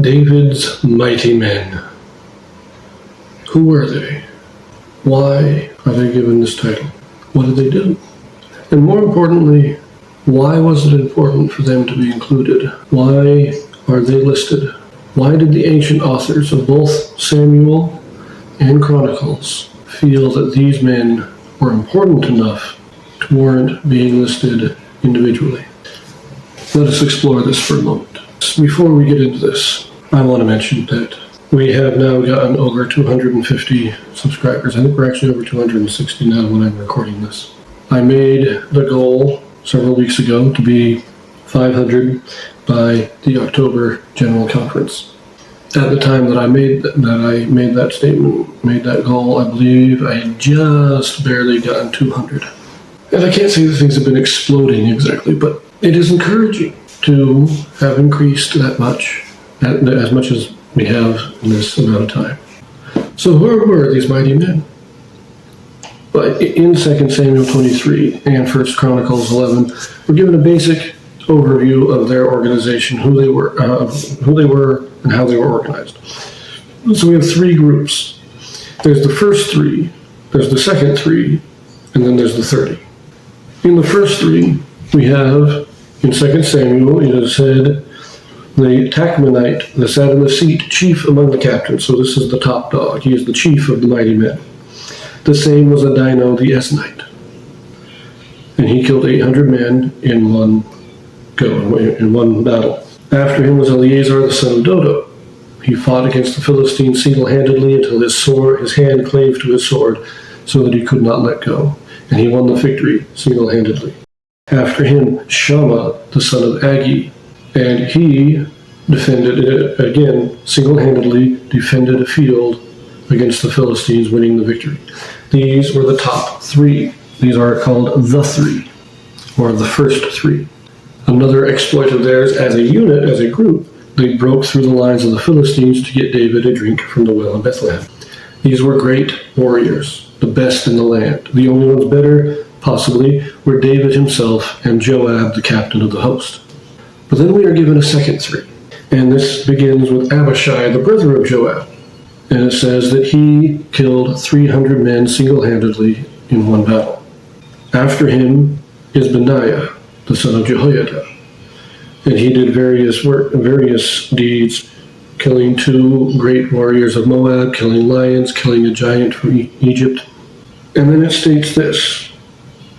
David's mighty men. Who were they? Why are they given this title? What did they do? And more importantly, why was it important for them to be included? Why are they listed? Why did the ancient authors of both Samuel and Chronicles feel that these men were important enough to warrant being listed individually? Let us explore this for a moment. Before we get into this, I want to mention that we have now gotten over 250 subscribers. I think we're actually over 260 now when I'm recording this. I made the goal several weeks ago to be 500 by the October General Conference. At the time that I made that statement, made that goal, I believe I had just barely gotten 200. And I can't say that things have been exploding exactly, but it is encouraging to have increased that much, as much as we have in this amount of time. So who were these mighty men? But in 2 Samuel 23 and 1 Chronicles 11, we're given a basic overview of their organization, who they were, and how they were organized. So we have three groups. There's the first three, there's the second three, and then there's the 30. In the first three, we have, in 2 Samuel, it is said, the Tachmonite, that sat in the seat, chief among the captains. So this is the top dog. He is the chief of the mighty men. The same was Adino the Esnite. And he killed 800 men in one battle. After him was Eleazar the son of Dodo. He fought against the Philistines single-handedly until his hand clave to his sword, so that he could not let go. And he won the victory single-handedly. After him, Shammah the son of Agi. And he defended, again, single-handedly defended a field against the Philistines, winning the victory. These were the top three. These are called the three, or the first three. Another exploit of theirs as a unit, as a group, they broke through the lines of the Philistines to get David a drink from the well in Bethlehem. These were great warriors, the best in the land. The only ones better, possibly, were David himself and Joab, the captain of the host. But then we are given a second three, and this begins with Abishai, the brother of Joab. And it says that he killed 300 men single-handedly in one battle. After him is Benaiah, the son of Jehoiada. And he did various deeds, killing 2 great warriors of Moab, killing lions, killing a giant from Egypt. And then it states this: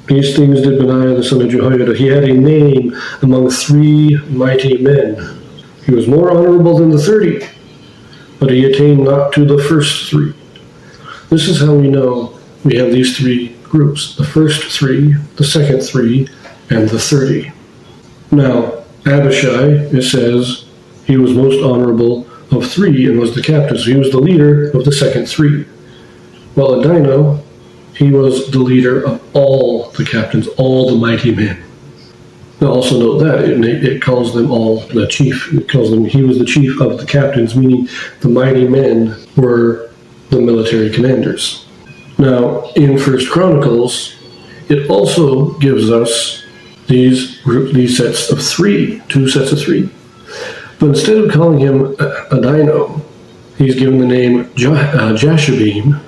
these things did Benaiah, the son of Jehoiada. He had a name among 3 mighty men. He was more honorable than the 30, but he attained not to the first 3. This is how we know we have these 3 groups: the first 3, the second 3, and the 30. Now, Abishai, it says, he was most honorable of 3 and was the captain, so he was the leader of the second 3. Well, Adino, he was the leader of all the captains, all the mighty men. Now also note that it calls them all the chief. It calls them, he was the chief of the captains, meaning the mighty men were the military commanders. Now, in 1 Chronicles, it also gives us these sets of 3, 2 sets of 3. But instead of calling him Adino, he's given the name Jashabim,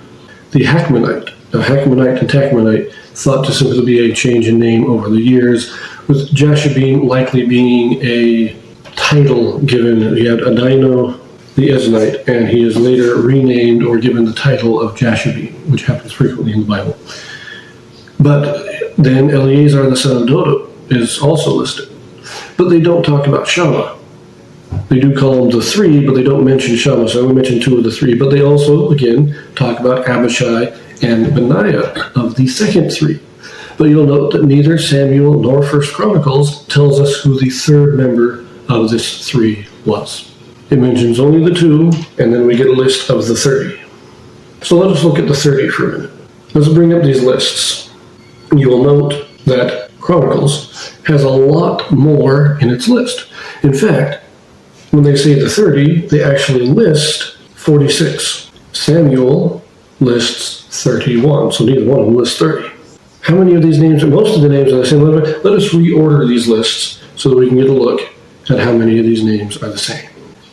the Hachmonite. Now, Hachmonite and Tachmonite thought to simply be a change in name over the years, with Jashabim likely being a title given. He had Adino the Esnite, and he is later renamed or given the title of Jashabim, which happens frequently in the Bible. But then Eleazar the son of Dodo is also listed. But they don't talk about Shammah. They do call him the 3, but they don't mention Shammah, so I only mention 2 of the 3. But they also, again, talk about Abishai and Benaiah of the second 3. But you'll note that neither Samuel nor 1 Chronicles tells us who the third member of this 3 was. It mentions only the 2, and then we get a list of the 30. So let us look at the 30 for a minute. Let's bring up these lists. You will note that Chronicles has a lot more in its list. In fact, when they say the 30, they actually list 46. Samuel lists 31, so neither one of them lists 30. How many of these names, most of the names are the same. Let us reorder these lists so that we can get a look at how many of these names are the same.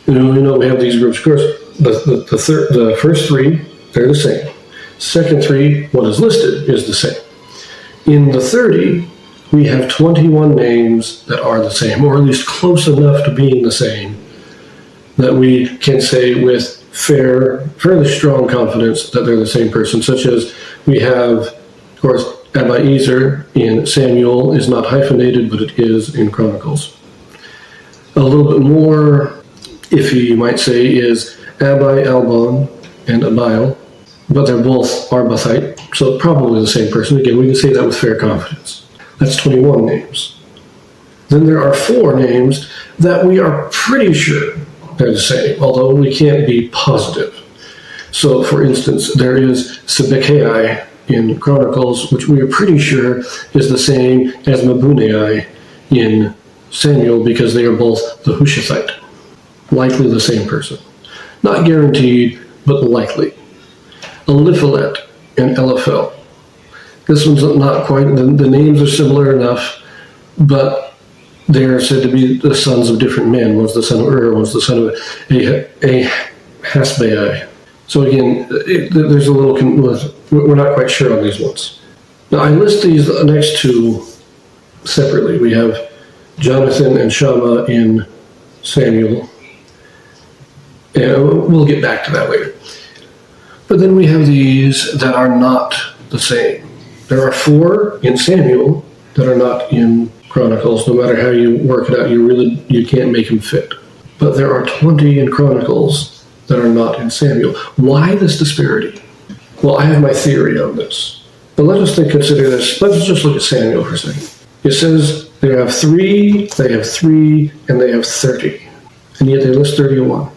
We have these groups. Of course, the first three, they're the same. Second three, what is listed is the same. In the 30, we have 21 names that are the same, or at least close enough to being the same, that we can say with fairly strong confidence that they're the same person, such as we have, of course, Abiezer in Samuel is not hyphenated, but it is in Chronicles. A little bit more iffy, you might say, is Abi, Albon, and Abiel, but they're both Arbathite, so probably the same person. Again, we can say that with fair confidence. That's 21 names. Then there are 4 names that we are pretty sure they're the same, although we can't be positive. So, for instance, there is Sibbecai in Chronicles, which we are pretty sure is the same as Mabunei in Samuel, because they are both the Hushathite. Likely the same person. Not guaranteed, but likely. Eliphalet and Eliphel. This one's not quite, the names are similar enough, but they are said to be the sons of different men. One's the son of Ur, one's the son of Hasbai. So again, there's a little, we're not quite sure on these ones. Now I list these next two separately. We have Jonathan and Shammah in Samuel. And we'll get back to that later. But then we have these that are not the same. There are 4 in Samuel that are not in Chronicles. No matter how you work it out, you can't make them fit. But there are 20 in Chronicles that are not in Samuel. Why this disparity? Well, I have my theory on this. But let us consider this. Let's just look at Samuel for a second. It says they have 3, and they have 30. And yet they list 31.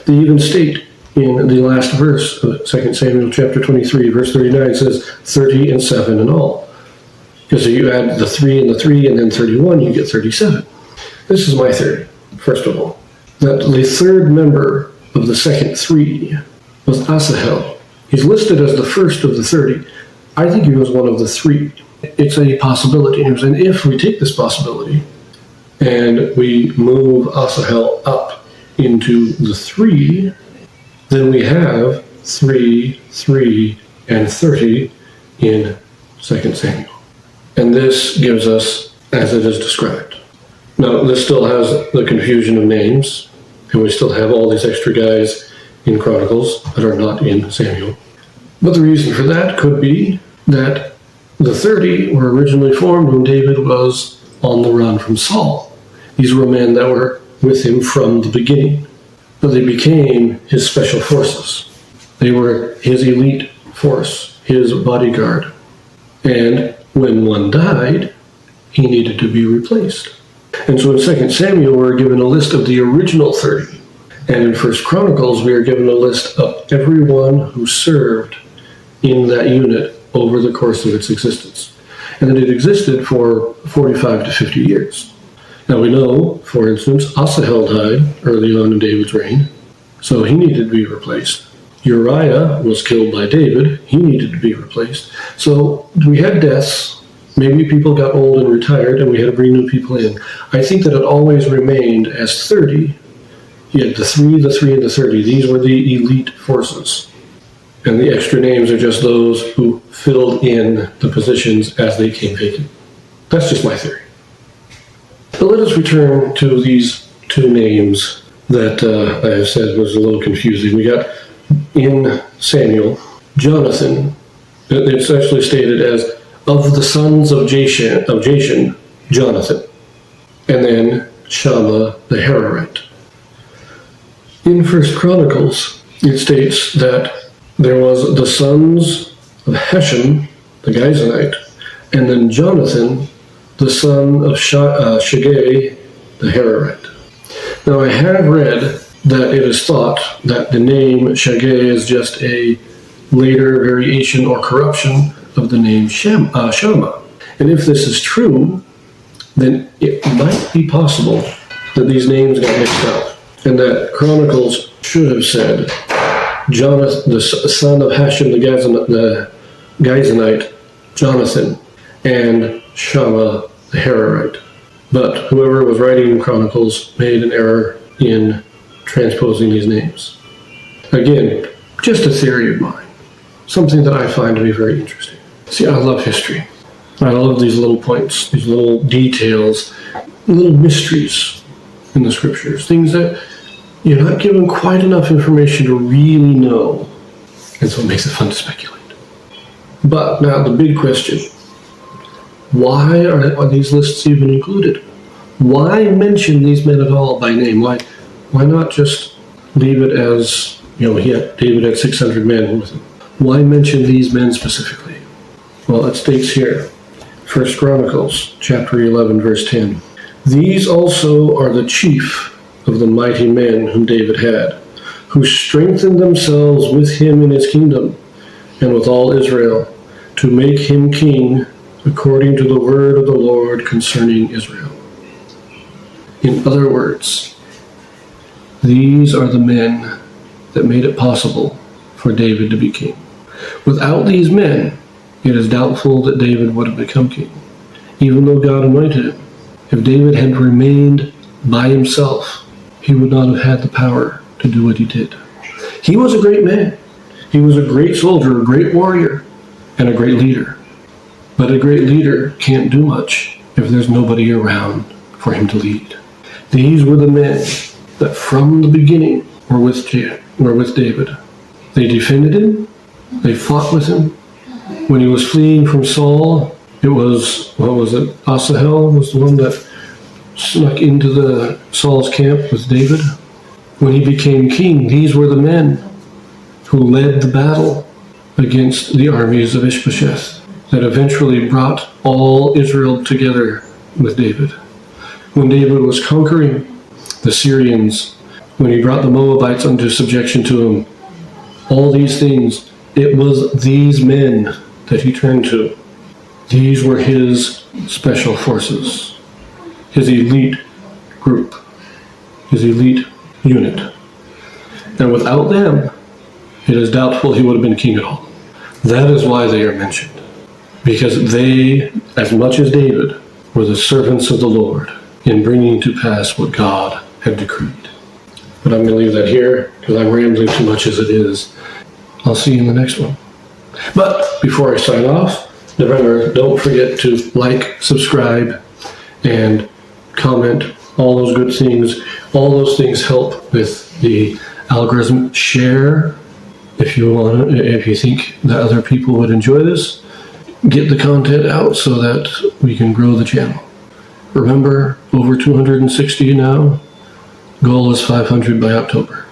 They even state in the last verse of 2 Samuel chapter 23, verse 39, says 30 and 7 in all. Because if you add the 3 and the 3 and then 31, you get 37. This is my theory, first of all, that the third member of the second 3 was Asahel. He's listed as the first of the 30. I think he was one of the 3. It's a possibility. And if we take this possibility and we move Asahel up into the 3, then we have 3, 3, and 30 in 2 Samuel. And this gives us as it is described. Now, this still has the confusion of names, and we still have all these extra guys in Chronicles that are not in Samuel. But the reason for that could be that the 30 were originally formed when David was on the run from Saul. These were men that were with him from the beginning. But they became his special forces. They were his elite force, his bodyguard. And when one died, he needed to be replaced. And so in 2 Samuel, we're given a list of the original 30. And in 1 Chronicles, we are given a list of everyone who served in that unit over the course of its existence. And that it existed for 45 to 50 years. Now we know, for instance, Asahel died early on in David's reign, so he needed to be replaced. Uriah was killed by David, he needed to be replaced. So we had deaths, maybe people got old and retired, and we had to bring new people in. I think that it always remained as 30. You had the 3, the 3, and the 30. These were the elite forces. And the extra names are just those who filled in the positions as they came vacant. That's just my theory. But let us return to these 2 names that I have said was a little confusing. We got in Samuel, Jonathan. It's actually stated as of the sons of Jashen, Jonathan. And then Shammah the Hararite. In 1 Chronicles, it states that there was the sons of Heshem, the Gizonite, and then Jonathan, the son of Shagai, the Hararite. Now I have read that it is thought that the name Shagai is just a later variation or corruption of the name Shammah. And if this is true, then it might be possible that these names got mixed up, and that Chronicles should have said Jonathan, the son of Hashem the Gizonite, Jonathan, and Shammah the Hararite. But whoever was writing Chronicles made an error in transposing these names. Again, just a theory of mine. Something that I find to be very interesting. See, I love history. I love these little points, these little details, little mysteries in the scriptures, things that you're not given quite enough information to really know. And so it makes it fun to speculate. But now the big question, why are these lists even included? Why mention these men at all by name? Why not just leave it as, David had 600 men with him. Why mention these men specifically? Well, it states here, 1 Chronicles chapter 11, verse 10. These also are the chief of the mighty men whom David had, who strengthened themselves with him in his kingdom, and with all Israel, to make him king according to the word of the Lord concerning Israel. In other words, these are the men that made it possible for David to be king. Without these men, it is doubtful that David would have become king, even though God anointed him. If David had remained by himself, he would not have had the power to do what he did. He was a great man. He was a great soldier, a great warrior, and a great leader. But a great leader can't do much if there's nobody around for him to lead. These were the men that from the beginning were with David. They defended him. They fought with him. When he was fleeing from Saul, it was, Asahel was the one that snuck into Saul's camp with David. When he became king, these were the men who led the battle against the armies of Ishbosheth that eventually brought all Israel together with David. When David was conquering the Syrians, when he brought the Moabites under subjection to him, all these things, it was these men that he turned to. These were his special forces, his elite group, his elite unit. And without them, it is doubtful he would have been king at all. That is why they are mentioned. Because they, as much as David, were the servants of the Lord in bringing to pass what God had decreed. But I'm going to leave that here because I'm rambling too much as it is. I'll see you in the next one. But before I sign off, remember, don't forget to like, subscribe, and comment, all those good things. All those things help with the algorithm. Share if you think that other people would enjoy this. Get the content out so that we can grow the channel. Remember, over 260 now. Goal is 500 by October.